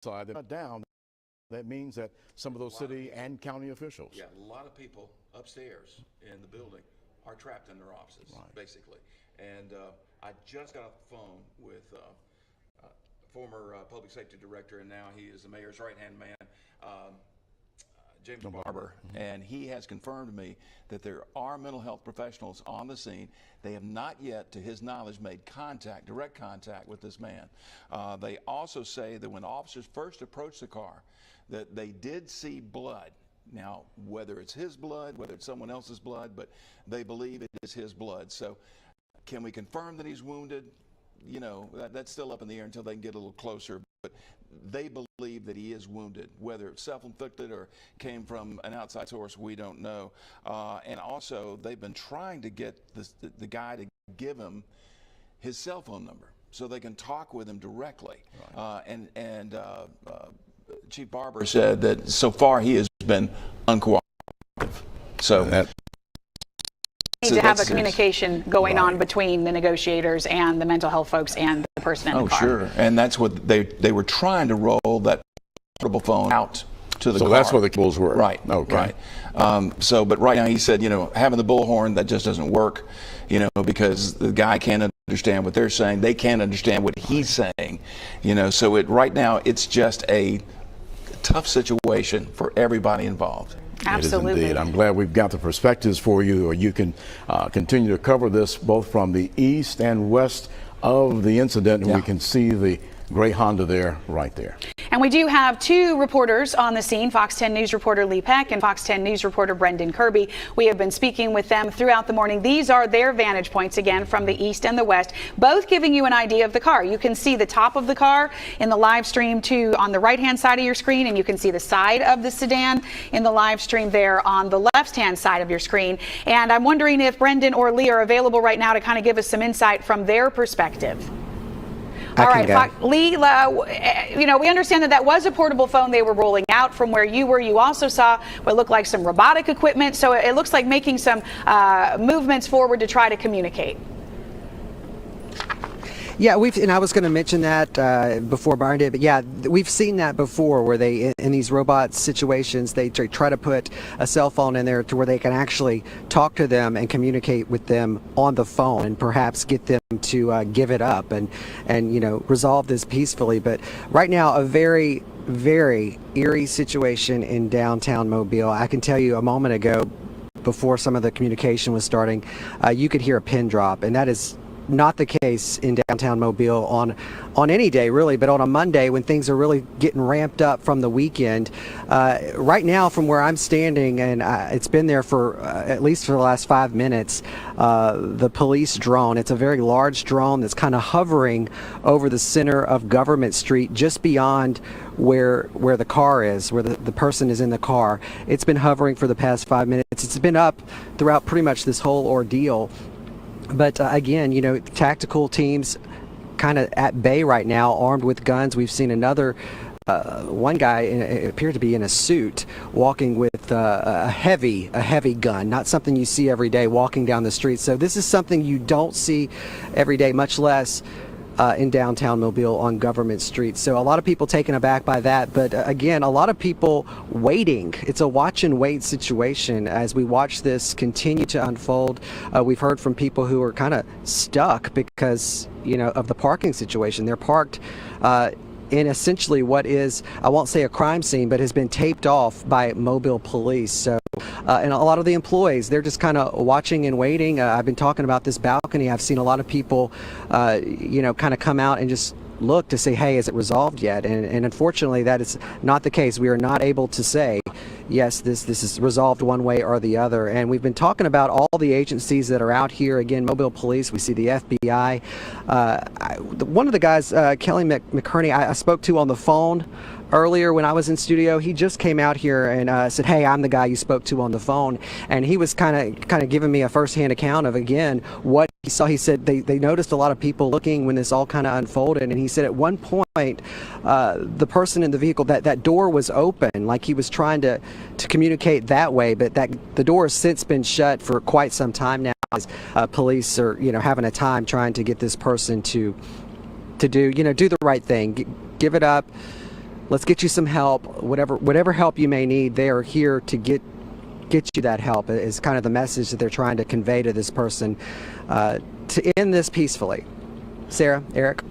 side, they're not down. That means that some of those city and county officials. Yeah, a lot of people upstairs in the building are trapped in their offices, basically. And I just got off the phone with former public safety director, and now he is the mayor's right-hand man, James Barber, and he has confirmed to me that there are mental health professionals on the scene. They have not yet, to his knowledge, made contact, direct contact with this man. They also say that when officers first approached the car, that they did see blood. Now, whether it's his blood, whether it's someone else's blood, but they believe it is his blood. So can we confirm that he's wounded? You know, that's still up in the air until they can get a little closer. But they believe that he is wounded. Whether it's self-inflicted or came from an outside source, we don't know. And also, they've been trying to get the guy to give him his cell phone number so they can talk with him directly. And Chief Barber said that so far he has been uncooperative. So need to have a communication going on between the negotiators and the mental health folks and the person in the car. Oh, sure. And that's what they were trying to roll that portable phone out to the car. So that's where the cables were. Right. Okay. Right. But right now he said, having the bullhorn, that just doesn't work, because the guy can't understand what they're saying. They can't understand what he's saying, so right now it's just a tough situation for everybody involved. Absolutely. It is indeed. I'm glad we've got the perspectives for you, or you can continue to cover this both from the east and west of the incident, and we can see the gray Honda there, right there. And we do have two reporters on the scene, Fox 10 News reporter Lee Peck and Fox 10 News reporter Brendan Kirby. We have been speaking with them throughout the morning. These are their vantage points, again, from the east and the west, both giving you an idea of the car. You can see the top of the car in the live stream on the right-hand side of your screen, and you can see the side of the sedan in the live stream there on the left-hand side of your screen. And I'm wondering if Brendan or Lee are available right now to kind of give us some insight from their perspective. All right, Lee, we understand that was a portable phone they were rolling out from where you were. You also saw what looked like some robotic equipment, so it looks like making some movements forward to try to communicate. Yeah, and I was going to mention that before Byron did, but yeah, we've seen that before where they, in these robot situations, they try to put a cell phone in there to where they can actually talk to them and communicate with them on the phone and perhaps get them to give it up and resolve this peacefully. But right now, a very, very eerie situation in downtown Mobile. I can tell you a moment ago, before some of the communication was starting, you could hear a pin drop, and that is not the case in downtown Mobile on any day, really, but on a Monday when things are really getting ramped up from the weekend. Right now, from where I'm standing, and it's been there for at least for the last 5 minutes, the police drone, it's a very large drone that's kind of hovering over the center of Government Street, just beyond where the car is, where the person is in the car. It's been hovering for the past 5 minutes. It's been up throughout pretty much this whole ordeal. But again, tactical teams kind of at bay right now, armed with guns. We've seen another one guy appeared to be in a suit, walking with a heavy gun, not something you see every day walking down the street. So this is something you don't see every day, much less in downtown Mobile on Government Street. So a lot of people taken aback by that, but again, a lot of people waiting. It's a watch and wait situation as we watch this continue to unfold. We've heard from people who are kind of stuck because of the parking situation. They're parked in essentially what is, I won't say a crime scene, but has been taped off by Mobile police. So, and a lot of the employees, they're just kind of watching and waiting. I've been talking about this balcony. I've seen a lot of people, kind of come out and just look to say, hey, is it resolved yet? And unfortunately, that is not the case. We are not able to say, yes, this is resolved one way or the other. And we've been talking about all the agencies that are out here. Again, Mobile Police, we see the FBI. One of the guys, Kelly McCurney, I spoke to on the phone earlier when I was in studio. He just came out here and said, hey, I'm the guy you spoke to on the phone. And he was kind of giving me a firsthand account of, again, what he saw. He said they noticed a lot of people looking when this all kind of unfolded. And he said at one point, the person in the vehicle, that door was open, like he was trying to communicate that way, but the door has since been shut for quite some time now. As police are, having a time trying to get this person to do the right thing, give it up. let's get you some help. Whatever help you may need, they are here to get you that help. Is kind of the message that they're trying to convey to this person to end this peacefully. Sarah, Eric.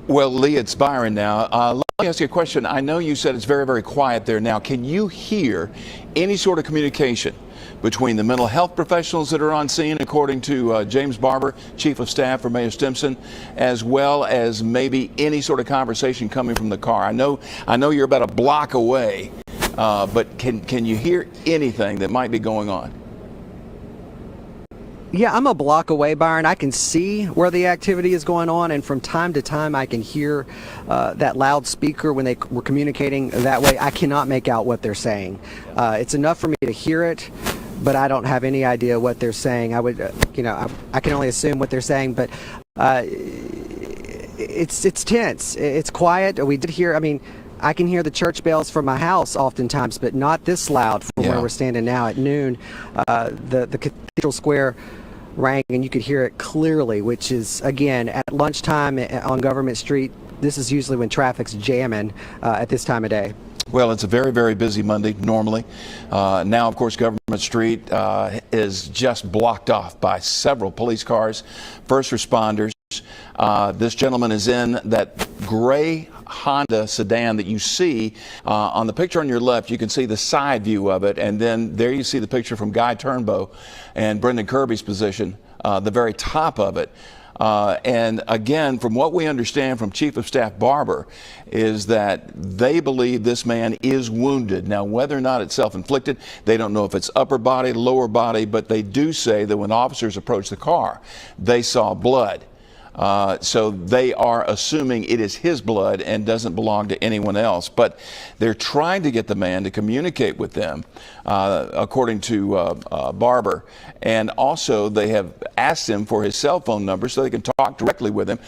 Well, Lee, it's Byron now. Let me ask you a question. I know you said it's very, very quiet there now. Can you hear any sort of communication between the mental health professionals that are on scene, according to James Barber, Chief of Staff for Mayor Stimson, as well as maybe any sort of conversation coming from the car? I know you're about a block away, but can you hear anything that might be going on? Yeah, I'm a block away, Byron. I can see where the activity is going on, and from time to time I can hear that loudspeaker when they were communicating that way. I cannot make out what they're saying. It's enough for me to hear it, but I don't have any idea what they're saying. I would, I can only assume what they're saying, but it's tense. It's quiet. We did hear, I can hear the church bells from my house oftentimes, but not this loud from where we're standing now at noon. The Cathedral Square rang, and you could hear it clearly, which is, again, at lunchtime on Government Street. This is usually when traffic's jamming at this time of day. Well, it's a very, very busy Monday normally. Now, of course, Government Street is just blocked off by several police cars, first responders. This gentleman is in that gray Honda sedan that you see on the picture on your left. You can see the side view of it, and then there you see the picture from Guy Turnbow and Brendan Kirby's position, the very top of it. And again, from what we understand from Chief of Staff Barber, is that they believe this man is wounded. Now, whether or not it's self-inflicted, they don't know if it's upper body, lower body, but they do say that when officers approached the car, they saw blood. So they are assuming it is his blood and doesn't belong to anyone else. But they're trying to get the man to communicate with them, according to Barber. And also they have asked him for his cell phone number so they can talk directly with him.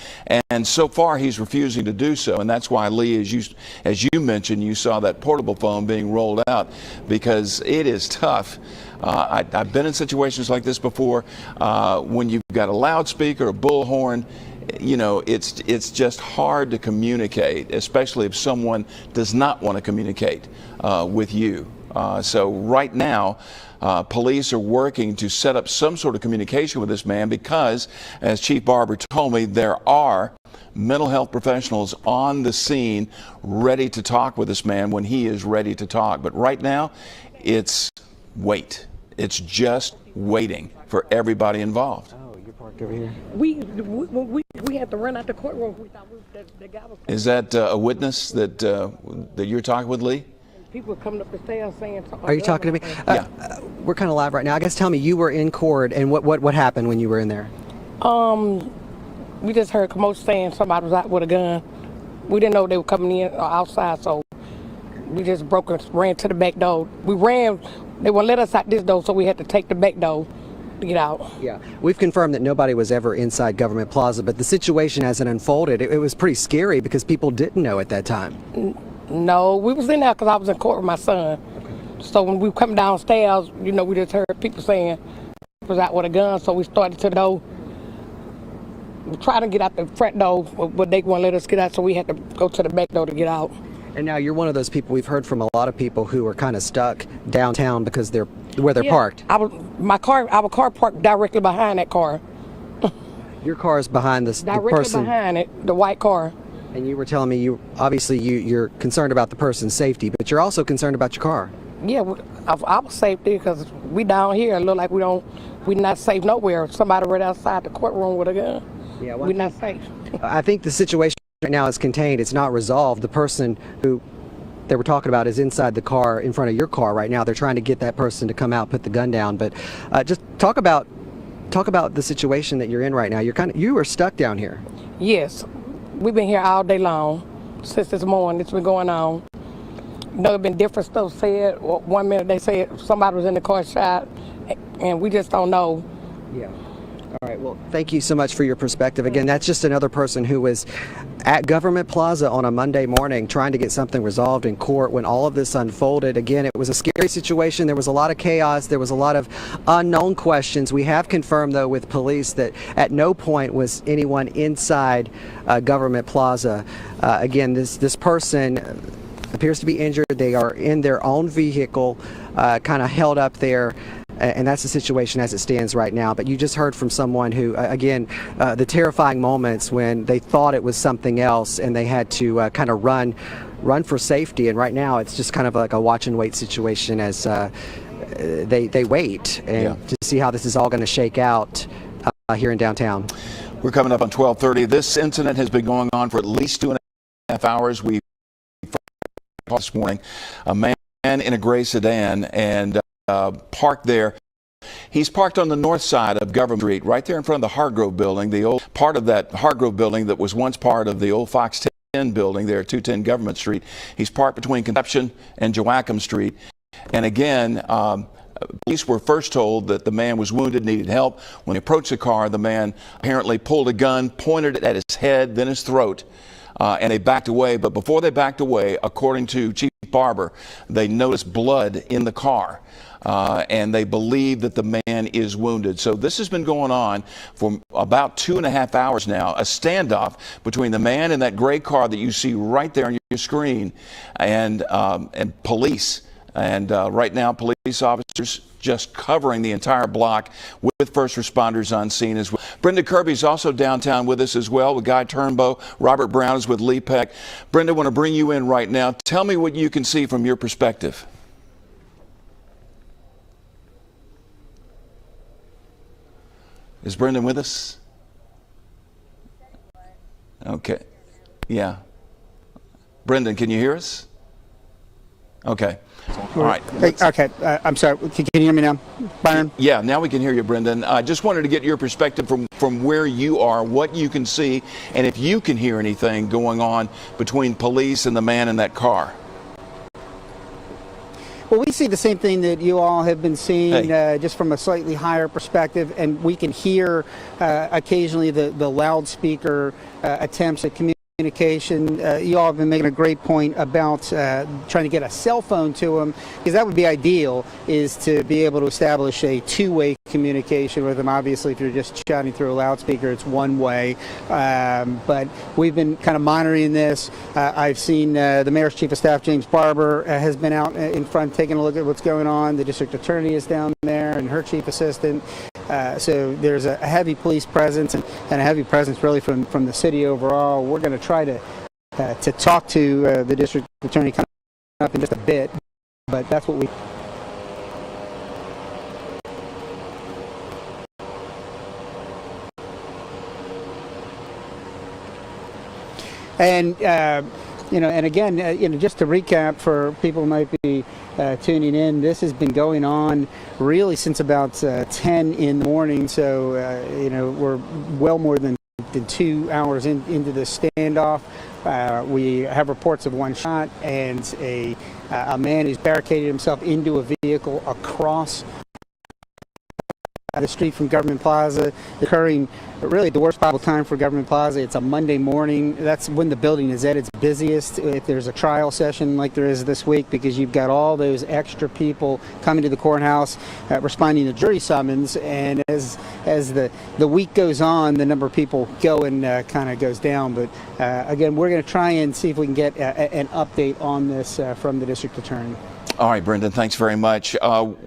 And so far he's refusing to do so. And that's why, Lee, as you mentioned, you saw that portable phone being rolled out, because it is tough. I've been in situations like this before, when you've got a loudspeaker, a bullhorn. It's just hard to communicate, especially if someone does not want to communicate with you. So right now, police are working to set up some sort of communication with this man because, as Chief Barber told me, there are mental health professionals on the scene ready to talk with this man when he is ready to talk. But right now, it's wait. It's just waiting for everybody involved. Oh, you're parked over here. We had to run out the courtroom. We thought the guy was. Is that a witness that you're talking with, Lee? People were coming up the stairs saying something. Are you talking to me? Yeah. We're kind of live right now. I guess tell me, you were in court, and what happened when you were in there? We just heard commotion saying somebody was out with a gun. We didn't know they were coming in or outside, so we just ran to the back door. We ran. They wouldn't let us out this door, so we had to take the back door to get out. Yeah, we've confirmed that nobody was ever inside Government Plaza, but the situation as it unfolded, it was pretty scary because people didn't know at that time. No, we was in there because I was in court with my son. Okay. So when we come downstairs, we just heard people saying he was out with a gun, so we started to the door. We tried to get out the front door, but they wouldn't let us get out, so we had to go to the back door to get out. And now you're one of those people, we've heard from a lot of people who are kind of stuck downtown because they're where they're parked. Our car parked directly behind that car. Your car is behind the person. Directly behind it, the white car. And you were telling me you're concerned about the person's safety, but you're also concerned about your car. Yeah, our safety, because we down here look like we're not safe nowhere. Somebody right outside the courtroom with a gun. Yeah, we're not safe. I think the situation right now is contained. It's not resolved. The person who they were talking about is inside the car in front of your car right now. They're trying to get that person to come out, put the gun down. But just talk about the situation that you're in right now. You are stuck down here. Yes, we've been here all day long since this morning. It's been going on. There's been different stuff said. 1 minute they said somebody was in the car shot, and we just don't know. Yeah. All right, well, thank you so much for your perspective. Again, that's just another person who was at Government Plaza on a Monday morning trying to get something resolved in court when all of this unfolded. Again, it was a scary situation. There was a lot of chaos. There was a lot of unknown questions. We have confirmed, though, with police that at no point was anyone inside Government Plaza. Again, this person appears to be injured. They are in their own vehicle, kind of held up there. And that's the situation as it stands right now. But you just heard from someone who, again, the terrifying moments when they thought it was something else and they had to kind of run for safety. And right now it's just kind of like a watch and wait situation as they wait and to see how this is all going to shake out here in downtown. We're coming up on 12:30. This incident has been going on for at least 2.5 hours. We this morning, a man in a gray sedan and parked there. He's parked on the north side of Government Street, right there in front of the Hargrove building, the old part of that Hargrove building that was once part of the old Fox 10 building there at 210 Government Street. He's parked between Conception and Joachim Street. And again, police were first told that the man was wounded, needed help. When they approached the car, the man apparently pulled a gun, pointed it at his head, then his throat, and they backed away. But before they backed away, according to Chief Barber, they noticed blood in the car. And they believe that the man is wounded. So this has been going on for about 2.5 hours now, a standoff between the man in that gray car that you see right there on your screen and police. And right now, police officers just covering the entire block with first responders on scene as well. Brenda Kirby's also downtown with us as well with Guy Turnbow. Robert Brown is with Lee Peck. Brenda, I want to bring you in right now. Tell me what you can see from your perspective. Is Brendan with us? Okay. Yeah. Brendan, can you hear us? Okay. All right. Hey, okay. I'm sorry. Can you hear me now, Byron? Yeah, now we can hear you, Brendan. I just wanted to get your perspective from where you are, what you can see, and if you can hear anything going on between police and the man in that car. Well, we see the same thing that you all have been seeing, just from a slightly higher perspective, and we can hear occasionally the loudspeaker attempts at communication. You all have been making a great point about trying to get a cell phone to him, because that would be ideal, is to be able to establish a two-way communication with him. Obviously, if you're just shouting through a loudspeaker, it's one way. But we've been kind of monitoring this. I've seen the Mayor's Chief of Staff, James Barber, has been out in front taking a look at what's going on. The District Attorney is down there and her Chief Assistant. So there's a heavy police presence and a heavy presence really from the city overall. We're going to try to talk to the District Attorney coming up in just a bit, but that's what we. And and again, just to recap for people who might be tuning in, this has been going on really since about 10 in the morning. So we're well more than 2 hours into the standoff. We have reports of one shot and a man who's barricaded himself into a vehicle across the street from Government Plaza, occurring really the worst possible time for Government Plaza. It's a Monday morning. That's when the building is at its busiest, if there's a trial session like there is this week, because you've got all those extra people coming to the courthouse responding to jury summons. And as the week goes on, the number of people go and kind of goes down. But again, we're going to try and see if we can get an update on this from the District Attorney. All right, Brendan, thanks very much.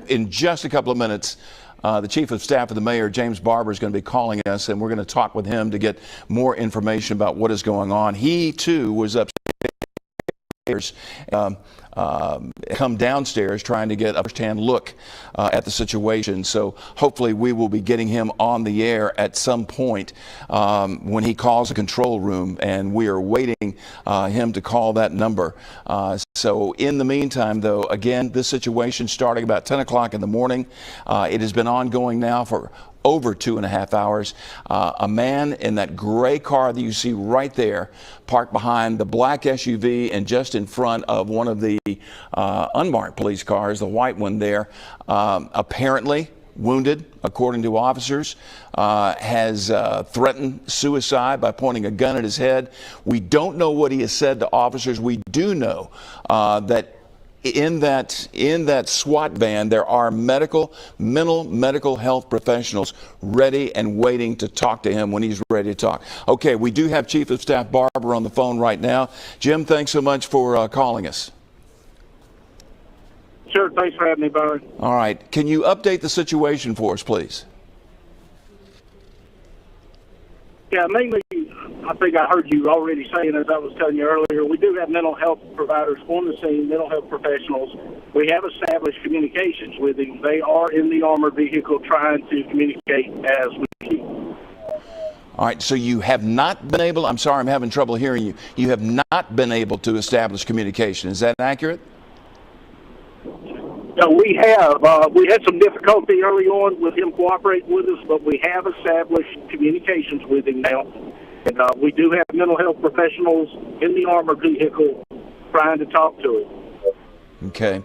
In just a couple of minutes, the Chief of Staff of the Mayor, James Barber, is going to be calling us, and we're going to talk with him to get more information about what is going on. He, too, was upstairs, come downstairs trying to get a first-hand look at the situation. So hopefully we will be getting him on the air at some point when he calls the control room, and we are waiting him to call that number. So in the meantime, though, again, this situation starting about 10 o'clock in the morning. It has been ongoing now for over 2.5 hours. A man in that gray car that you see right there, parked behind the black SUV and just in front of one of the unmarked police cars, the white one there, apparently wounded, according to officers, has threatened suicide by pointing a gun at his head. We don't know what he has said to officers. We do know that in that SWAT van, there are mental health professionals ready and waiting to talk to him when he's ready to talk. Okay, we do have Chief of Staff Barber on the phone right now. Jim, thanks so much for calling us. Sure, thanks for having me, Byron. All right, can you update the situation for us, please? Yeah, mainly, I think I heard you already saying, as I was telling you earlier, we do have mental health providers on the scene, mental health professionals. We have established communications with them. They are in the armored vehicle trying to communicate as we speak. All right, so you have not been able, I'm sorry, I'm having trouble hearing you. You have not been able to establish communication. Is that accurate? No, we have. We had some difficulty early on with him cooperating with us, but we have established communications with him now. And we do have mental health professionals in the armored vehicle trying to talk to him. Okay.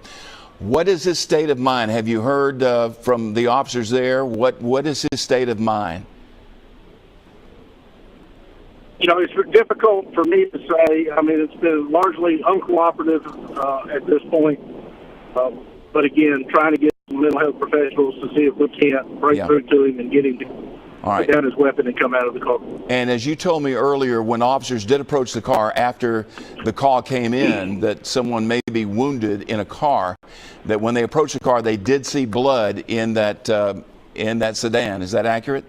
What is his state of mind? Have you heard from the officers there? What is his state of mind? You know, it's difficult for me to say. I mean, it's been largely uncooperative at this point. But again, trying to get some mental health professionals to see if we can't break through to him and get him to put down his weapon and come out of the car. And as you told me earlier, when officers did approach the car after the call came in that someone may be wounded in a car, that when they approached the car, they did see blood in that sedan. Is that accurate?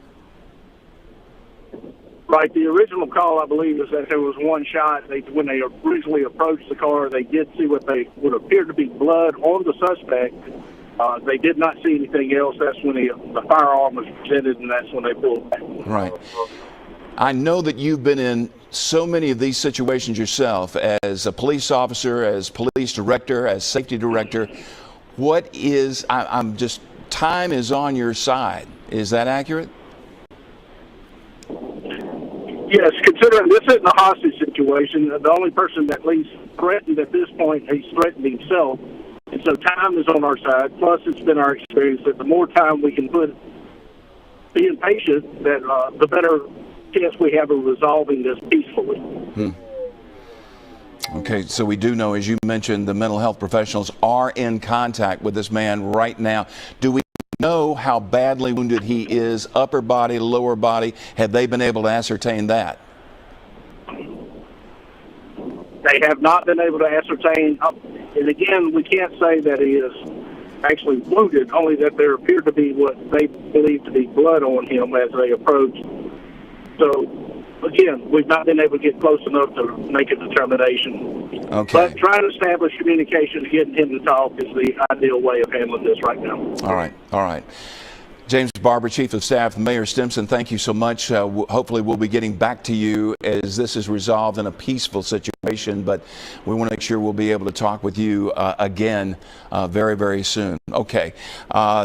Right. The original call, I believe, is that there was one shot. When they originally approached the car, they did see what they would appear to be blood on the suspect. They did not see anything else. That's when the firearm was presented, and that's when they pulled back. Right. I know that you've been in so many of these situations yourself as a police officer, as police director, as safety director. Time is on your side. Is that accurate? Yes, considering this isn't a hostage situation, the only person that at least threatened at this point, he's threatened himself. And so time is on our side. Plus, it's been our experience that the more time we can put being patient, that the better chance we have of resolving this peacefully. Okay, so we do know, as you mentioned, the mental health professionals are in contact with this man right now. Do we know how badly wounded he is, upper body, lower body? Have they been able to ascertain that? They have not been able to ascertain. And again, we can't say that he is actually wounded, only that there appeared to be what they believe to be blood on him as they approached. So, again, we've not been able to get close enough to make a determination. Okay. But trying to establish communication and getting him to talk is the ideal way of handling this right now. All right. All right. James Barber, Chief of Staff, Mayor Stimson, thank you so much. Hopefully we'll be getting back to you as this is resolved in a peaceful situation, but we want to make sure we'll be able to talk with you again very, very soon. Okay.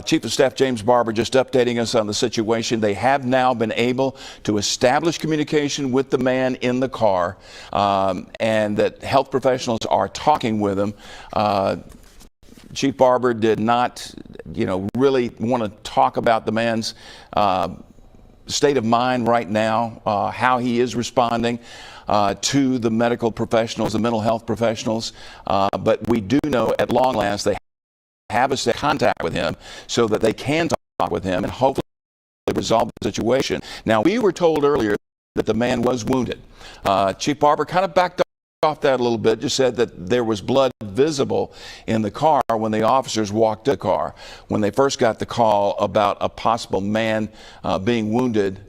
Chief of Staff James Barber just updating us on the situation. They have now been able to establish communication with the man in the car, and that health professionals are talking with him. Chief Barber did not, really want to talk about the man's state of mind right now, how he is responding to the medical professionals, the mental health professionals. But we do know at long last they have a contact with him so that they can talk with him and hopefully resolve the situation. Now, we were told earlier that the man was wounded. Chief Barber kind of backed off that a little bit, just said that there was blood visible in the car when the officers walked to the car, when they first got the call about a possible man being wounded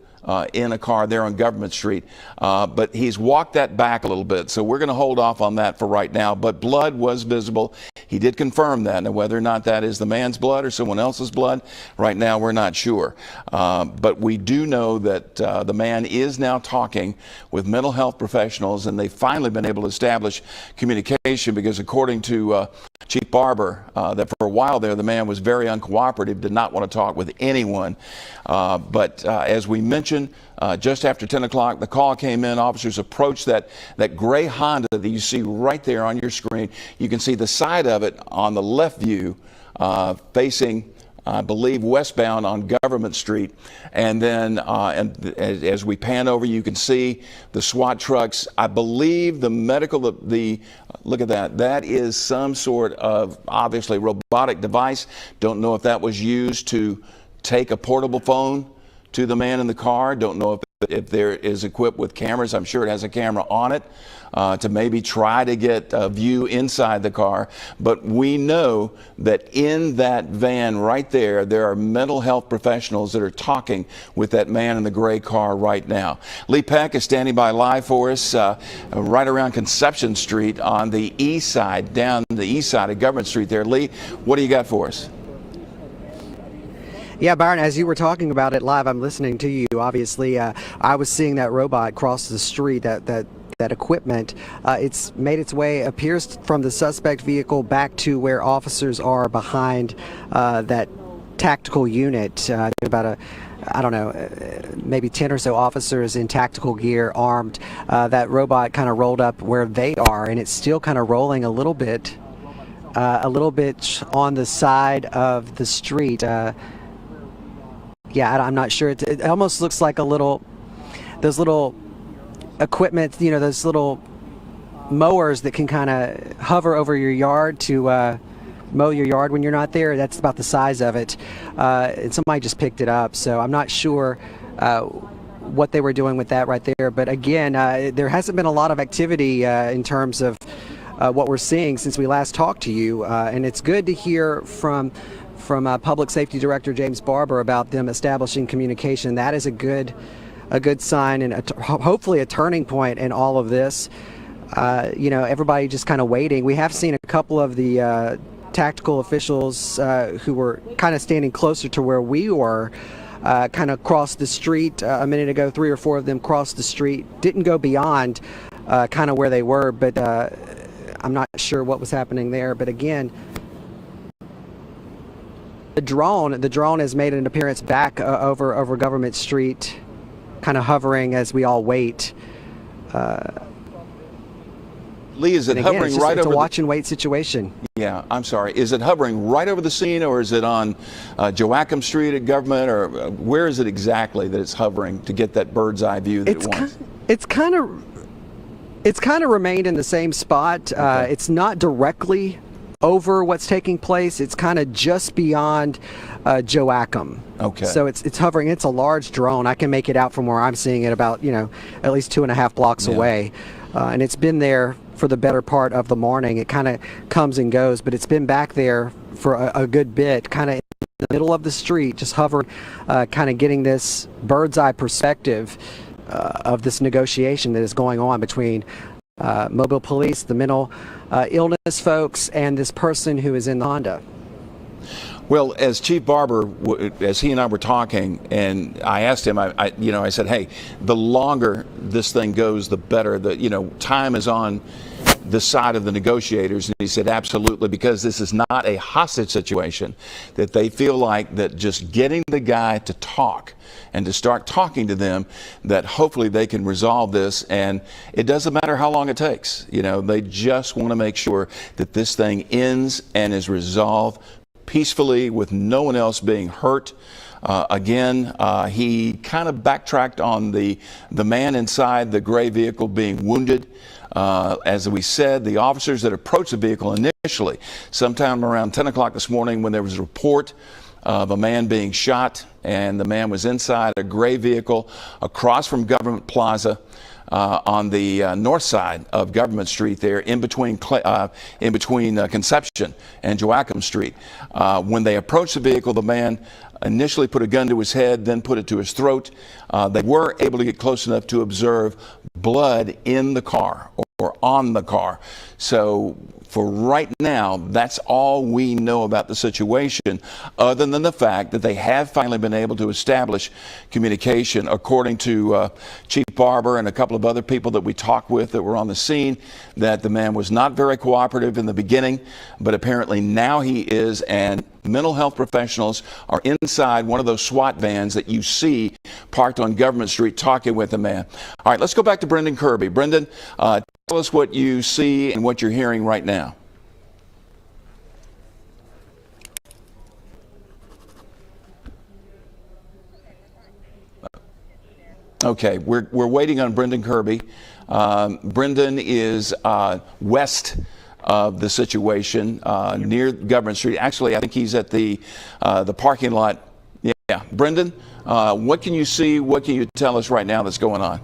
in a car there on Government Street. But he's walked that back a little bit, so we're going to hold off on that for right now. But blood was visible. He did confirm that. Now, whether or not that is the man's blood or someone else's blood, right now we're not sure. But we do know that the man is now talking with mental health professionals, and they've finally been able to establish communication because according to Chief Barber, that for a while there the man was very uncooperative, did not want to talk with anyone. But as we mentioned, just after 10 o'clock, the call came in. Officers approached that gray Honda that you see right there on your screen. You can see the side of it on the left view facing I believe westbound on Government Street. And then as we pan over, you can see the SWAT trucks. I believe the medical, look at that. That is some sort of obviously robotic device. Don't know if that was used to take a portable phone to the man in the car. Don't know if there is equipped with cameras. I'm sure it has a camera on it to maybe try to get a view inside the car. But we know that in that van right there, there are mental health professionals that are talking with that man in the gray car right now. Lee Peck is standing by live for us right around Conception Street on the east side, down the east side of Government Street there. Lee, what do you got for us? Yeah, Byron, as you were talking about it live, I'm listening to you. Obviously, I was seeing that robot cross the street, that equipment. It's made its way, appears from the suspect vehicle back to where officers are behind that tactical unit. About I don't know, maybe 10 or so officers in tactical gear, armed. That robot kind of rolled up where they are, and it's still kind of rolling a little bit on the side of the street. Yeah, I'm not sure. It almost looks like those little equipment, those little mowers that can kind of hover over your yard to mow your yard when you're not there. That's about the size of it. And somebody just picked it up, so I'm not sure what they were doing with that right there. But again, there hasn't been a lot of activity in terms of what we're seeing since we last talked to you, and it's good to hear from Public Safety Director James Barber about them establishing communication. That is a good sign and hopefully a turning point in all of this. Everybody just kind of waiting. We have seen a couple of the tactical officials who were kind of standing closer to where we were kind of crossed the street a minute ago. 3 or 4 of them crossed the street, didn't go beyond kind of where they were, but I'm not sure what was happening there. But again, the drone has made an appearance back over Government Street, kind of hovering as we all wait. Lee, is it hovering right over? It's a watch and wait situation. Yeah, I'm sorry. Is it hovering right over the scene, or is it on Joachim Street at Government, or where is it exactly that it's hovering to get that bird's eye view that it wants? It's kind of remained in the same spot. Okay. It's not directly over what's taking place. It's kind of just beyond Joachim. Okay. So it's hovering. It's a large drone. I can make it out from where I'm seeing it, about at least 2.5 blocks away, and it's been there for the better part of the morning. It kind of comes and goes, but it's been back there for a good bit, kind of in the middle of the street, just hovering, kind of getting this bird's eye perspective of this negotiation that is going on between Mobile Police, the mental illness folks, and this person who is in the Honda. Well, as Chief Barber, as he and I were talking, and I asked him, I said, hey, the longer this thing goes, the better. Time is on the side of the negotiators. And he said, absolutely, because this is not a hostage situation, that they feel like that just getting the guy to talk and to start talking to them, that hopefully they can resolve this. And it doesn't matter how long it takes. They just want to make sure that this thing ends and is resolved peacefully with no one else being hurt. He kind of backtracked on the man inside the gray vehicle being wounded. As we said, the officers that approached the vehicle initially, sometime around 10 o'clock this morning, when there was a report of a man being shot, and the man was inside a gray vehicle across from Government Plaza on the north side of Government Street there, in between Conception and Joachim Street. When they approached the vehicle, the man initially put a gun to his head, then put it to his throat. They were able to get close enough to observe blood in the car or on the car. So for right now, that's all we know about the situation, other than the fact that they have finally been able to establish communication. According to Chief Barber and a couple of other people that we talked with that were on the scene, that the man was not very cooperative in the beginning, but apparently now he is, and mental health professionals are inside one of those SWAT vans that you see parked on Government Street talking with the man. All right, let's go back to Brendan Kirby. Brendan, tell us what you see and what you're hearing right now. Okay, we're waiting on Brendan Kirby. Brendan is west of the situation near Government Street. Actually, I think he's at the parking lot. Yeah, Brendan, what can you see? What can you tell us right now that's going on?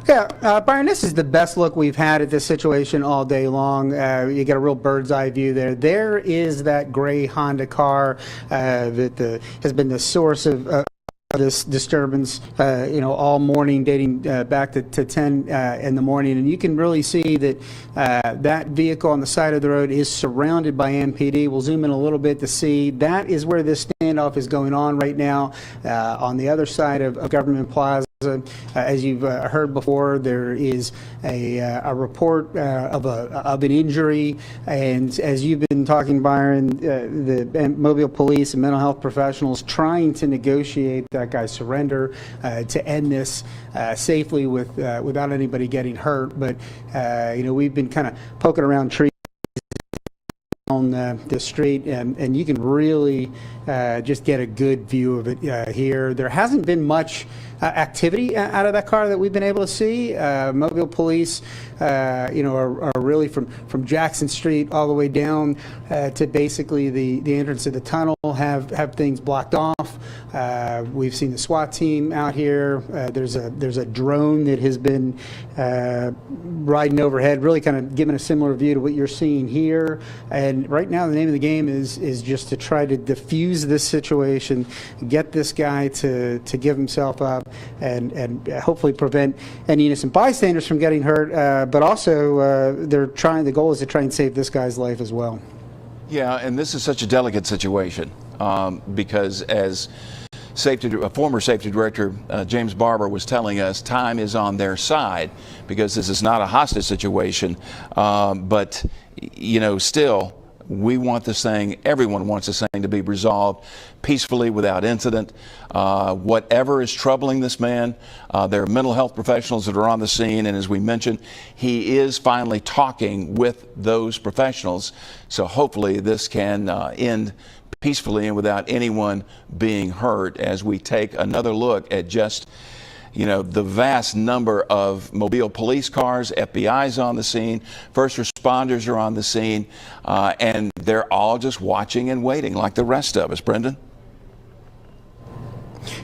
Yeah, Byron, this is the best look we've had at this situation all day long. You get a real bird's eye view there. There is that gray Honda car that has been the source of this disturbance, all morning, dating back to 10 in the morning, and you can really see that that vehicle on the side of the road is surrounded by MPD. We'll zoom in a little bit to see that is where this standoff is going on right now. On the other side of Government Plaza, as you've heard before, there is a report of an injury, and as you've been talking, Byron, the Mobile Police and mental health professionals trying to negotiate that guy's surrender to end this safely without anybody getting hurt. But we've been kind of poking around trees on the street, and you can really just get a good view of it here. There hasn't been much activity out of that car that we've been able to see. Mobile Police, are really from Jackson Street all the way down to basically the entrance of the tunnel have things blocked off. We've seen the SWAT team out here. There's a drone that has been riding overhead, really kind of giving a similar view to what you're seeing here. And right now, the name of the game is just to try to diffuse this situation, get this guy to give himself up, and hopefully prevent any innocent bystanders from getting hurt. But also, the goal is to try and save this guy's life as well. Yeah, and this is such a delicate situation because as former safety director James Barber was telling us, time is on their side because this is not a hostage situation. But, still, we want this thing, everyone wants this thing to be resolved peacefully without incident. Whatever is troubling this man, there are mental health professionals that are on the scene, and as we mentioned, he is finally talking with those professionals. So hopefully this can end peacefully and without anyone being hurt as we take another look at just the vast number of Mobile police cars, FBI's on the scene, first responders are on the scene, and they're all just watching and waiting like the rest of us. Brendan?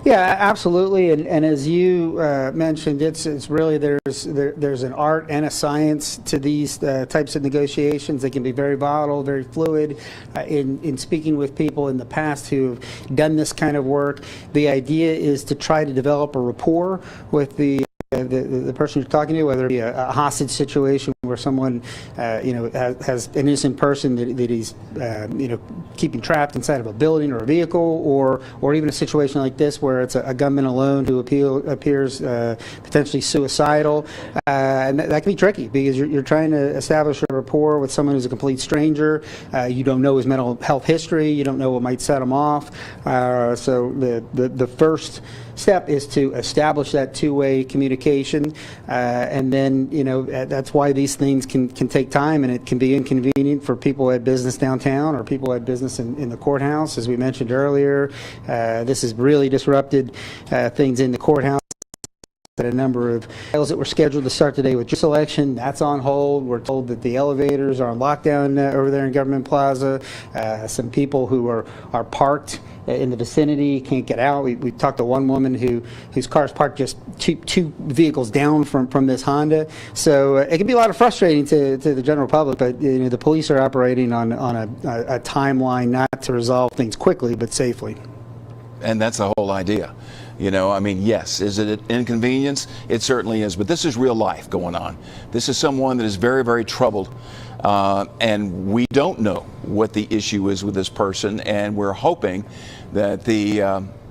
Yeah, absolutely. And as you mentioned, it's really there's an art and a science to these types of negotiations. They can be very volatile, very fluid. In speaking with people in the past who have done this kind of work, the idea is to try to develop a rapport with the person you're talking to, whether it be a hostage situation where someone has an innocent person that he's keeping trapped inside of a building or a vehicle, or even a situation like this where it's a gunman alone who appears potentially suicidal, and that can be tricky because you're trying to establish a rapport with someone who's a complete stranger. You don't know his mental health history, you don't know what might set him off, so the first step is to establish that two-way communication, and then that's why these things can take time, and it can be inconvenient for people who had business downtown or people who had business in the courthouse. As we mentioned earlier, this has really disrupted things in the courthouse. A number of trials that were scheduled to start today with jury selection, that's on hold. We're told that the elevators are on lockdown over there in Government Plaza. Some people who are parked in the vicinity can't get out. We talked to one woman whose car is parked just two vehicles down from this Honda. So it can be a lot of frustrating to the general public, but the police are operating on a timeline not to resolve things quickly but safely. And that's the whole idea. Yes, is it an inconvenience? It certainly is, but this is real life going on. This is someone that is very, very troubled, and we don't know what the issue is with this person, and we're hoping that the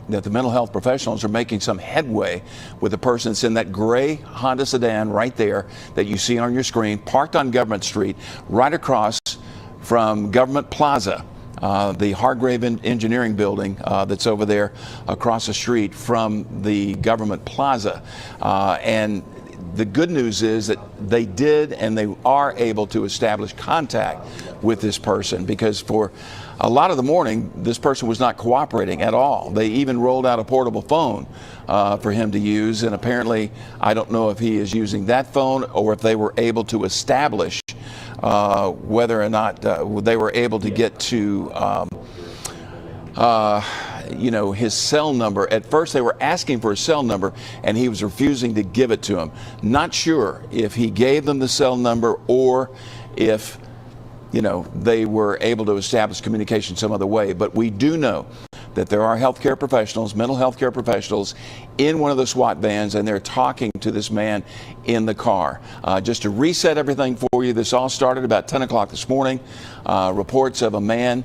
mental health professionals are making some headway with the person that's in that gray Honda sedan right there that you see on your screen, parked on Government Street, right across from Government Plaza. The Hargrave Engineering building that's over there across the street from the Government Plaza. And the good news is that they did and they are able to establish contact with this person, because for a lot of the morning, this person was not cooperating at all. They even rolled out a portable phone for him to use, and apparently, I don't know if he is using that phone or if they were able to establish whether or not they were able to get to his cell number. At first they were asking for a cell number and he was refusing to give it to them. Not sure if he gave them the cell number or if they were able to establish communication some other way. But we do know that there are healthcare professionals, mental health care professionals in one of the SWAT vans, and they're talking to this man in the car. Just to reset everything for you, this all started about 10 o'clock this morning. Reports of a man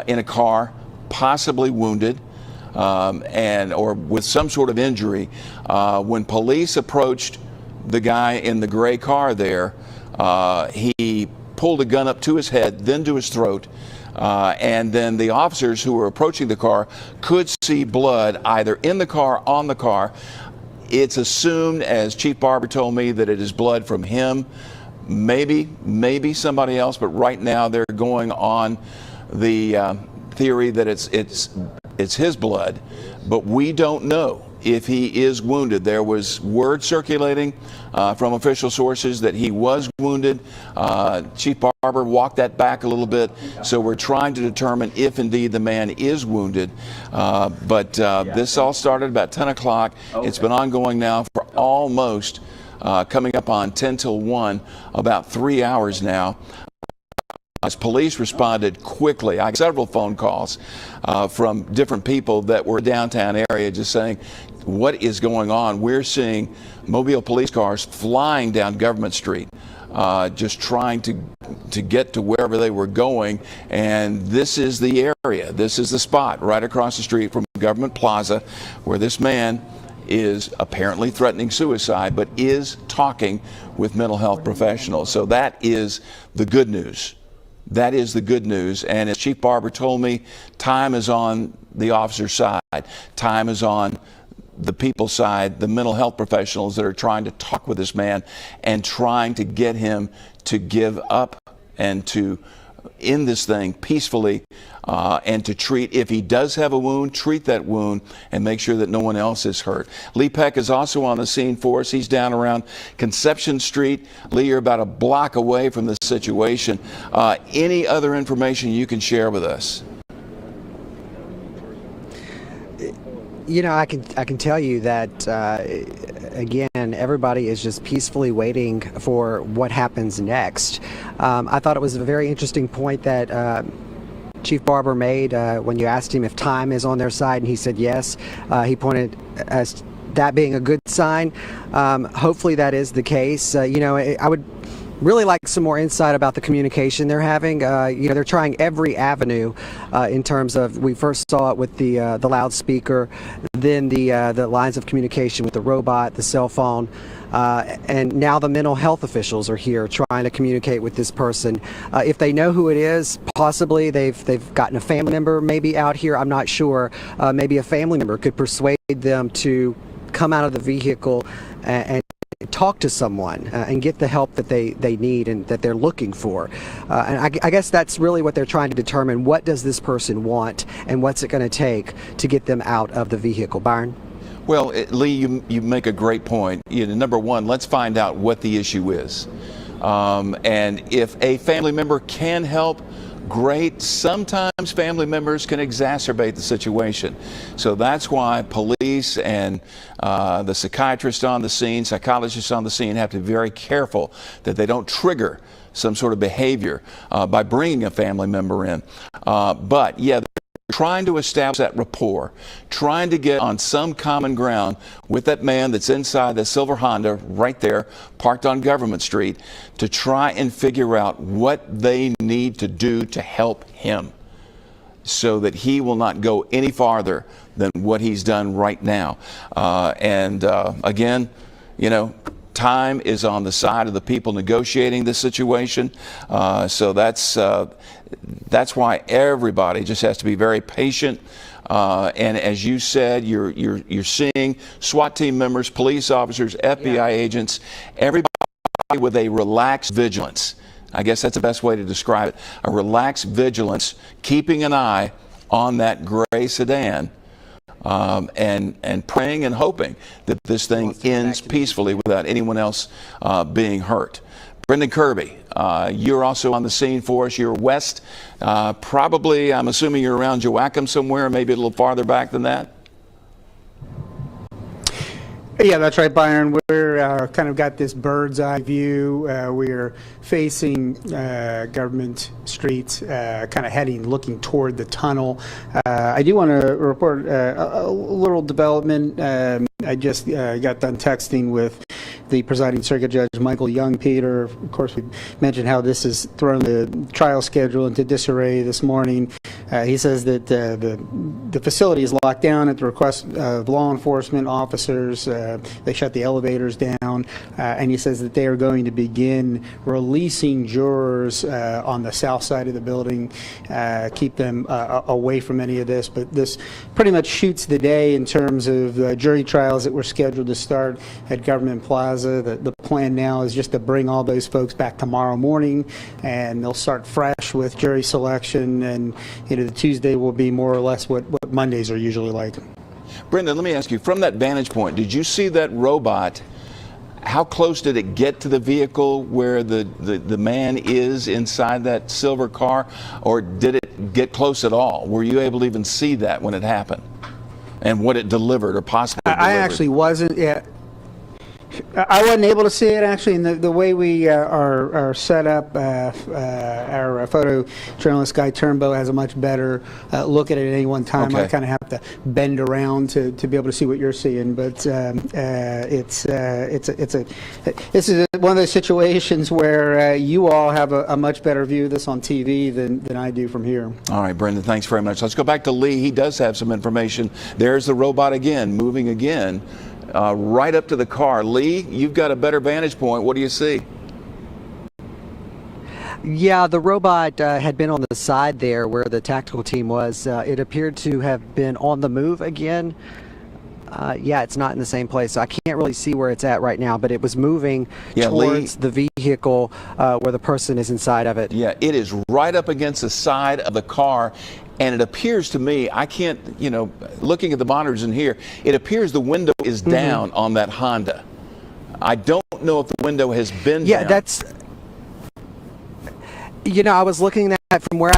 in a car, possibly wounded or with some sort of injury. When police approached the guy in the gray car there, he pulled a gun up to his head, then to his throat, and then the officers who were approaching the car could see blood either in the car, on the car. It's assumed, as Chief Barber told me, that it is blood from him, maybe somebody else, but right now they're going on the theory that it's his blood, but we don't know if he is wounded. There was word circulating from official sources that he was wounded. Chief Barber walked that back a little bit, so we're trying to determine if indeed the man is wounded. But this all started about 10 o'clock. It's been ongoing now for almost coming up on 10 till 1, about 3 hours now. As police responded quickly, I got several phone calls from different people that were downtown area just saying, what is going on? We're seeing mobile police cars flying down Government Street, just trying to get to wherever they were going. And this is the area, this is the spot right across the street from Government Plaza where this man is apparently threatening suicide, but is talking with mental health professionals. So that is the good news. That is the good news. And as Chief Barber told me, time is on the officer's side. Time is on the people's side, the mental health professionals that are trying to talk with this man and trying to get him to give up and to end this thing peacefully, and to treat, if he does have a wound, treat that wound and make sure that no one else is hurt. Lee Peck is also on the scene for us. He's down around Conception Street. Lee, you're about a block away from this situation. Any other information you can share with us? I can tell you that, again, everybody is just peacefully waiting for what happens next. I thought it was a very interesting point that Chief Barber made when you asked him if time is on their side, and he said yes. He pointed as that being a good sign. Hopefully that is the case. I would really like some more insight about the communication they're having. They're trying every avenue in terms of, we first saw it with the loudspeaker, then the lines of communication with the robot, the cell phone, and now the mental health officials are here trying to communicate with this person. If they know who it is, possibly they've gotten a family member maybe out here. I'm not sure. Maybe a family member could persuade them to come out of the vehicle and talk to someone and get the help that they need and that they're looking for. And I guess that's really what they're trying to determine. What does this person want, and what's it going to take to get them out of the vehicle? Byron? Well, Lee, you make a great point. Number one, let's find out what the issue is. And if a family member can help, great. Sometimes family members can exacerbate the situation. So that's why police and the psychiatrists on the scene, psychologists on the scene have to be very careful that they don't trigger some sort of behavior by bringing a family member in. But yeah, trying to establish that rapport, trying to get on some common ground with that man that's inside the silver Honda right there, parked on Government Street, to try and figure out what they need to do to help him so that he will not go any farther than what he's done right now. Again, Time is on the side of the people negotiating this situation. So that's why everybody just has to be very patient. And as you said, you're seeing SWAT team members, police officers, FBI agents, everybody with a relaxed vigilance. I guess that's the best way to describe it. A relaxed vigilance, keeping an eye on that gray sedan, and praying and hoping that this thing ends peacefully without anyone else being hurt. Brendan Kirby, you're also on the scene for us. You're west, probably, I'm assuming you're around Joachim somewhere, maybe a little farther back than that? Yeah, that's right, Byron. We're kind of got this bird's eye view. We're facing Government Street, kind of looking toward the tunnel. I do want to report a little development. I just got done texting with the presiding circuit judge, Michael Young, Peter. Of course, we mentioned how this has thrown the trial schedule into disarray this morning. He says that the facility is locked down at the request of law enforcement officers. They shut the elevators down, and he says that they are going to begin releasing jurors on the south side of the building, keep them away from any of this. But this pretty much shoots the day in terms of jury trials that were scheduled to start at Government Plaza. The plan now is just to bring all those folks back tomorrow morning, and they'll start fresh with jury selection, and the Tuesday will be more or less what Mondays are usually like. Brendan, let me ask you, from that vantage point, did you see that robot? How close did it get to the vehicle where the man is inside that silver car, or did it get close at all? Were you able to even see that when it happened and what it delivered or possibly delivered? I actually wasn't. Yeah. I wasn't able to see it, actually, and the way we are set up, our photojournalist Guy Turnbow has a much better look at it at any one time. Okay. I kind of have to bend around to be able to see what you're seeing, but this is one of those situations where you all have a much better view of this on TV than I do from here. All right, Brendan, thanks very much. Let's go back to Lee. He does have some information. There's the robot again, moving again. Right up to the car. Lee, you've got a better vantage point. What do you see? Yeah, the robot had been on the side there where the tactical team was. It appeared to have been on the move again. Yeah, it's not in the same place, so I can't really see where it's at right now, but it was moving towards the vehicle where the person is inside of it. Yeah, it is right up against the side of the car. And it appears to me, I can't, looking at the monitors in here, it appears the window is down on that Honda. I don't know if the window has been down. Yeah, that's, I was looking at from where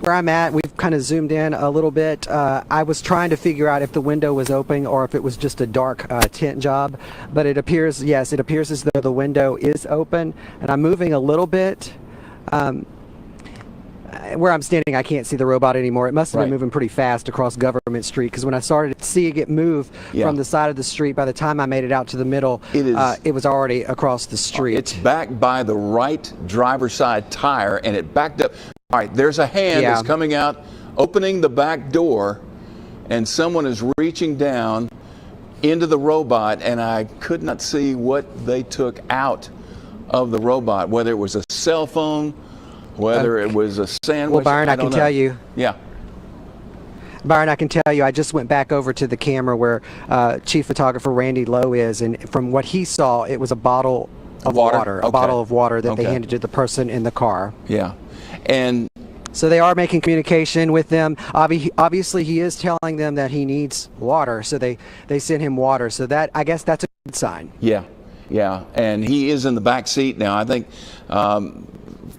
I'm at. We've kind of zoomed in a little bit. I was trying to figure out if the window was open or if it was just a dark tint job. But it appears, yes, it appears as though the window is open. And I'm moving a little bit. Where I'm standing, I can't see the robot anymore. It must have been moving pretty fast across Government Street, because when I started seeing it move from the side of the street, by the time I made it out to the middle, it was already across the street. It's back by the right driver's side tire, and it backed up. All right, there's a hand that's coming out, opening the back door, and someone is reaching down into the robot, and I could not see what they took out of the robot, whether it was a cell phone, whether it was a sandwich. Well, Byron, I can tell you. Yeah. Byron, I can tell you, I just went back over to the camera where Chief Photographer Randy Lowe is, and from what he saw, it was a bottle of water, a bottle of water that they handed to the person in the car. Yeah. And so they are making communication with them. Obviously, he is telling them that he needs water, so they sent him water. So that, I guess that's a good sign. Yeah. Yeah. And he is in the back seat now. I think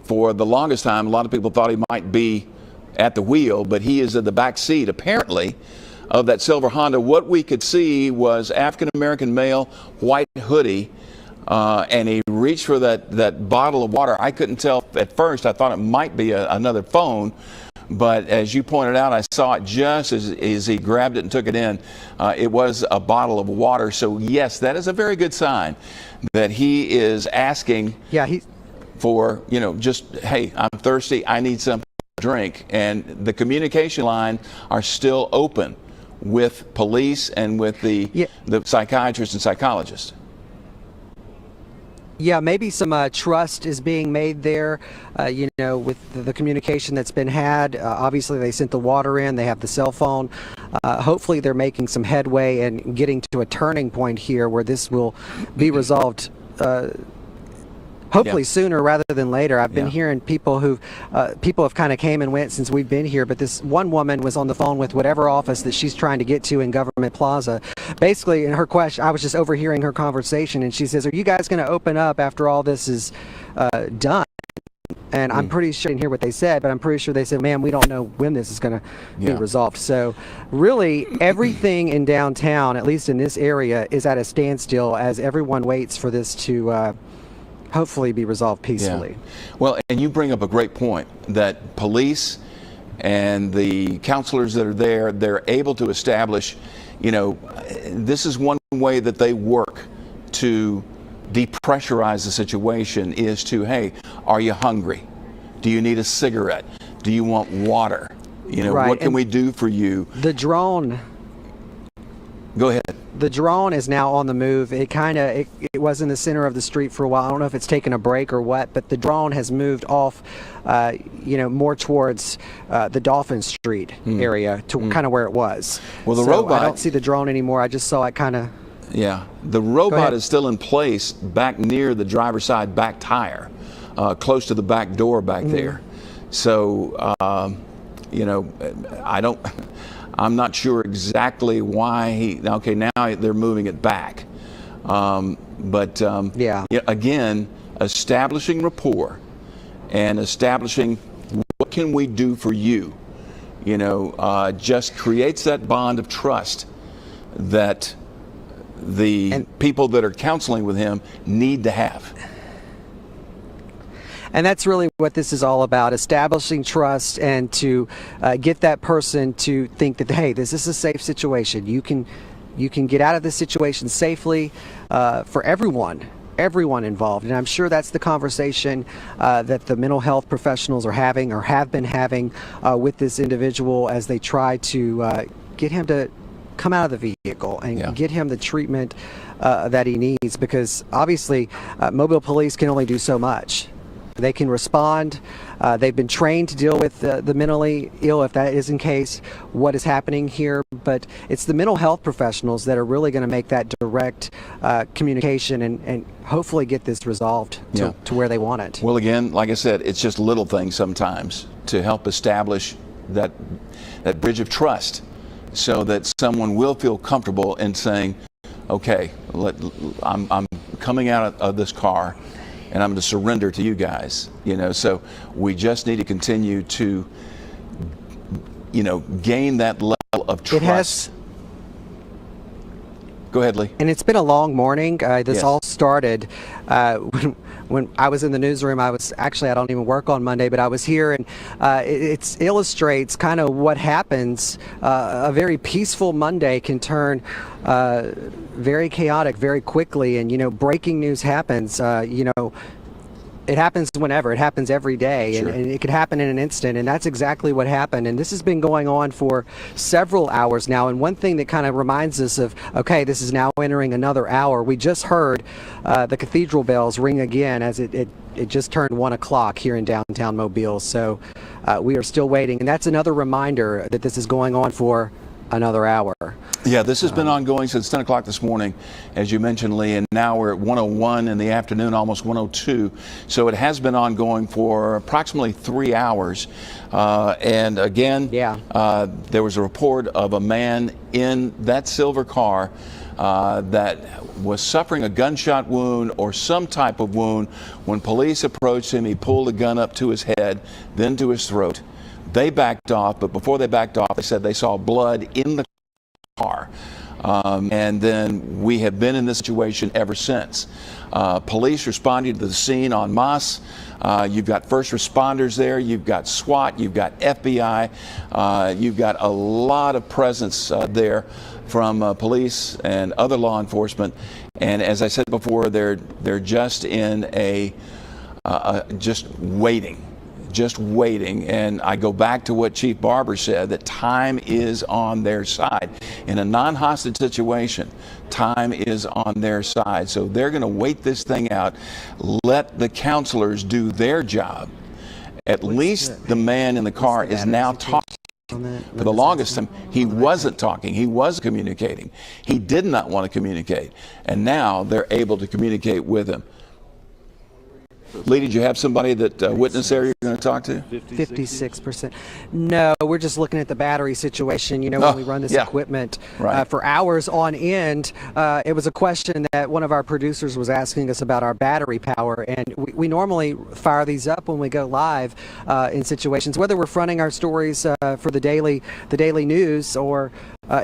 for the longest time, a lot of people thought he might be at the wheel, but he is in the back seat, apparently, of that silver Honda. What we could see was African-American male, white hoodie, and he reached for that bottle of water. I couldn't tell at first. I thought it might be another phone, but as you pointed out, I saw it just as he grabbed it and took it in. It was a bottle of water. So, yes, that is a very good sign that he is asking for, just, hey, I'm thirsty, I need something to drink. And the communication line are still open with police and with the psychiatrists and psychologists. Yeah, maybe some trust is being made there, with the communication that's been had. Obviously, they sent the water in, they have the cell phone. Hopefully, they're making some headway and getting to a turning point here where this will be resolved. Hopefully sooner rather than later. I've been hearing people have kind of came and went since we've been here, but this one woman was on the phone with whatever office that she's trying to get to in Government Plaza. Basically, in her question, I was just overhearing her conversation, and she says, "Are you guys going to open up after all this is done?" And I'm pretty sure I didn't hear what they said, but I'm pretty sure they said, "Ma'am, we don't know when this is going to be resolved." So really, everything in downtown, at least in this area, is at a standstill as everyone waits for this to hopefully be resolved peacefully. Yeah. Well, and you bring up a great point that police and the counselors that are there, they're able to establish, this is one way that they work to depressurize the situation is to, hey, are you hungry? Do you need a cigarette? Do you want water? What can we do for you? The drone. Go ahead. The drone is now on the move. It was in the center of the street for a while. I don't know if it's taken a break or what, but the drone has moved off, more towards the Dolphin Street area to kind of where it was. Well, the so robot. I don't see the drone anymore. I just saw it kind of. Yeah, the robot is still in place back near the driver's side back tire, close to the back door back there. So, I'm not sure exactly why now they're moving it back. Again, establishing rapport and establishing what can we do for you, just creates that bond of trust that the people that are counseling with him need to have. And that's really what this is all about, establishing trust and to get that person to think that, hey, this is a safe situation. You can get out of this situation safely for everyone involved. And I'm sure that's the conversation that the mental health professionals are having or have been having with this individual as they try to get him to come out of the vehicle and get him the treatment that he needs, because obviously Mobile police can only do so much. They can respond. They've been trained to deal with the mentally ill, if that is in case what is happening here. But it's the mental health professionals that are really going to make that direct communication and hopefully get this resolved to where they want it. Well, again, like I said, it's just little things sometimes to help establish that bridge of trust so that someone will feel comfortable in saying, okay, I'm coming out of this car and I'm going to surrender to you guys, so we just need to continue to, gain that level of trust. Go ahead, Lee. And it's been a long morning. This all started when I was in the newsroom. I don't even work on Monday, but I was here, and it illustrates kind of what happens. A very peaceful Monday can turn very chaotic very quickly, and breaking news happens. It happens whenever. It happens every day, and it could happen in an instant, and that's exactly what happened. And this has been going on for several hours now. And one thing that kind of reminds us of, okay, this is now entering another hour. We just heard the cathedral bells ring again as it just turned 1 o'clock here in downtown Mobile. So we are still waiting, and that's another reminder that this is going on for another hour. Yeah, this has been ongoing since 10 o'clock this morning, as you mentioned, Lee, and now we're at 1:01 in the afternoon, almost 1:02. So it has been ongoing for approximately 3 hours. And again, there was a report of a man in that silver car that was suffering a gunshot wound or some type of wound. When police approached him, he pulled a gun up to his head, then to his throat. They backed off, but before they backed off, they said they saw blood in the car. And then we have been in this situation ever since. Police responded to the scene en masse. You've got first responders there, you've got SWAT, you've got FBI, you've got a lot of presence there from police and other law enforcement. And as I said before, they're just in just waiting just waiting. And I go back to what Chief Barber said, that time is on their side. In a non-hostage situation, time is on their side. So they're going to wait this thing out, let the counselors do their job. At least the man in the car is now talking. For the longest time, he wasn't talking. He was communicating. He did not want to communicate. And now they're able to communicate with him. Lee, did you have somebody that witnessed there you're going to talk to? 56%. No, we're just looking at the battery situation. You know, when we run this equipment for hours on end, it was a question that one of our producers was asking us about our battery power. And we normally fire these up when we go live in situations, whether we're fronting our stories for the daily news or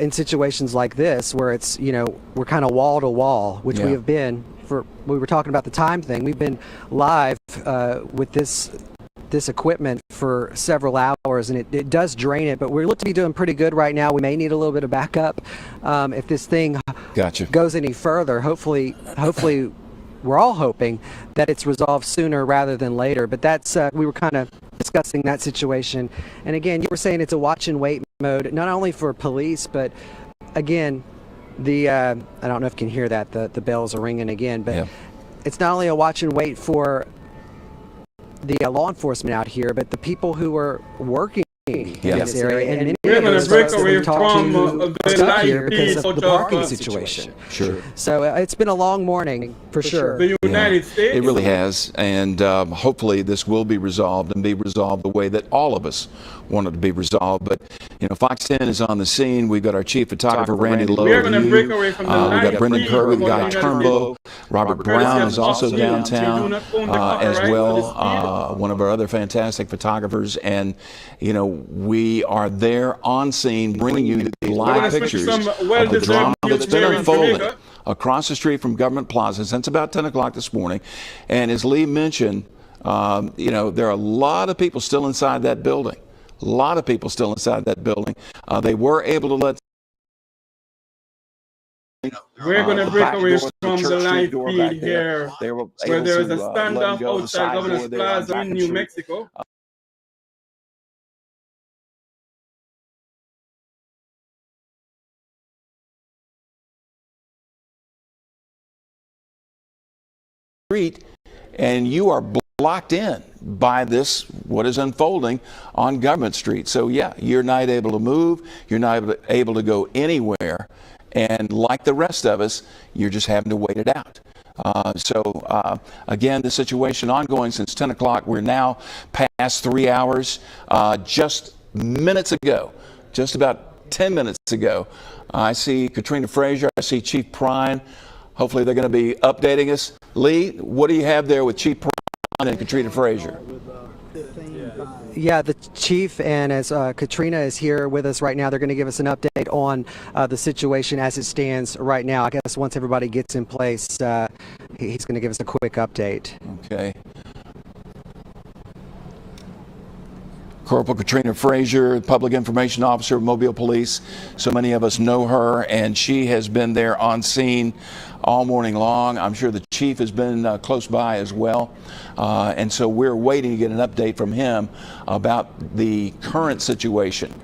in situations like this where it's, you know, we're kind of wall to wall, which we have been. We were talking about the time thing. We've been live with this equipment for several hours, and it does drain it, but we look to be doing pretty good right now. We may need a little bit of backup if this thing goes any further. Hopefully we're all hoping that it's resolved sooner rather than later, but that's we were kind of discussing that situation. And again, you were saying it's a watch and wait mode, not only for police, but again, I don't know if you can hear that, the bells are ringing again, but it's not only a watch and wait for the law enforcement out here, but the people who are working in this area. And many we're of going those to break folks that away we talked from to the stuck light here because of the parking social situation. Sure. So it's been a long morning, for sure. The United States. It really has, and hopefully this will be resolved and be resolved the way that all of us want it to be resolved. But you know, Fox 10 is on the scene. We've got our chief photographer Randy Lowe. We're going to break away from the We've got Brendan Kirby, Guy Turnbull, Robert Brown is also downtown as well. One of our other fantastic photographers, and you know, we are there on scene bringing you the live pictures of the drama that's been unfolding across the street from Government Plaza since about 10 o'clock this morning. And as Lee mentioned, you know, there are a lot of people still inside that building. A lot of people still inside that building. They were able to let. We're going to break away from the light field here, where there is a standoff outside Governor's Plaza in New Mexico. And you are blocked in by this, what is unfolding on Government Street. So yeah, you're not able to move, you're not able to go anywhere, and like the rest of us, you're just having to wait it out. Again, the situation ongoing since 10 o'clock. We're now past 3 hours. Just minutes ago, just about 10 minutes ago, I see Katrina Frazier, I see Chief Prine. Hopefully they're going to be updating us. Lee, what do you have there with Chief Prine and Katrina Frazier? Yeah, the chief and as Katrina is here with us right now, they're going to give us an update on the situation as it stands right now. I guess once everybody gets in place, he's going to give us a quick update. Okay. Corporal Katrina Frazier, Public Information Officer of Mobile Police. So many of us know her, and she has been there on scene all morning long. I'm sure the chief has been close by as well. And so we're waiting to get an update from him about the current situation.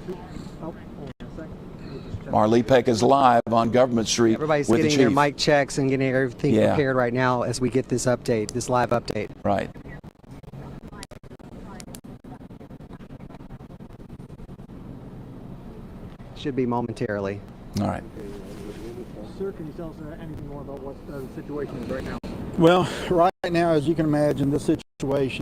Marlee Peck is live on Government Street. Everybody's with getting the their chief. mic checks and getting everything prepared right now as we get this update, this live update. Right. Should be momentarily. All right. Sir, can you tell us anything more about what the situation is right now? Well, right now, as you can imagine, the situation